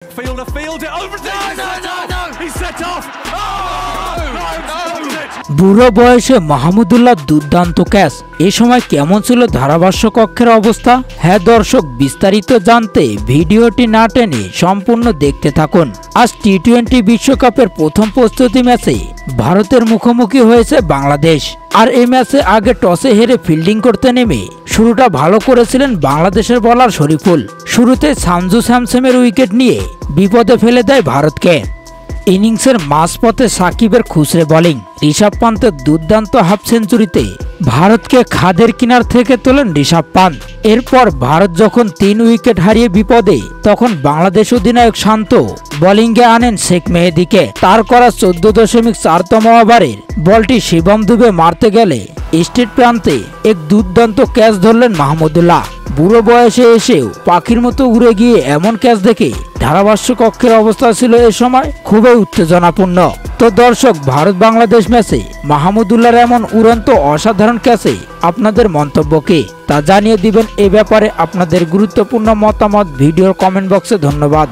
Fielder, over he's set off. বুড়ো বয়সে মাহমুদুল্লাহ দুর্দান্ত ক্যাচ। এ সময় কেমন ছিল ধারাভাষ্য কক্ষের অবস্থা? হ্যাঁ দর্শক, বিস্তারিত জানতে ভিডিওটি না টেনে সম্পূর্ণ দেখতে থাকুন। আজ টি-20 বিশ্বকাপের প্রথম প্রস্তুতি ম্যাচে ভারতের মুখোমুখি হয়েছে বাংলাদেশ। আর এই ম্যাচে আগে টসে হেরে ফিল্ডিং করতে নেমে শুরুটা ভালো করেছিলেন বাংলাদেশের বোলার শরীফুল। শুরুতে সানজু স্যামসনের উইকেট নিয়ে বিপদে ফেলে দেয় ভারতকে। ইনিংসের মাঝপথে সাকিবের খুচরে বোলিং, ঋষভ পান্তের দুর্দান্ত হাফ সেঞ্চুরিতে ভারতকে খাদের কিনার থেকে তোলেন ঋষভ পান্ত। এরপর ভারত যখন 3 উইকেট হারিয়ে বিপদে, তখন বাংলাদেশ অধিনায়ক শান্ত বোলিংয়ে আনেন শেখ মেহেদীকে। তার করা 14.4তম ওভারের বলটি শিবম দুবে মারতে গেলে স্ট্রেট প্রান্তে এক দুর্দান্ত ক্যাচ ধরলেন মাহমুদুল্লাহ। বুড়ো বয়সে এসেও পাখির মতো উড়ে গিয়ে এমন ক্যাচ দেখে ধারাভাষ্য কক্ষের অবস্থা ছিল এ সময় খুবই উত্তেজনাপূর্ণ। তো দর্শক, ভারত বাংলাদেশ ম্যাচে মাহমুদুল্লাহর এমন উড়ন্ত অসাধারণ ক্যাচে আপনাদের মন্তব্য কি তা জানিয়ে দিবেন। এ ব্যাপারে আপনাদের গুরুত্বপূর্ণ মতামত ভিডিওর কমেন্ট বক্সে। ধন্যবাদ।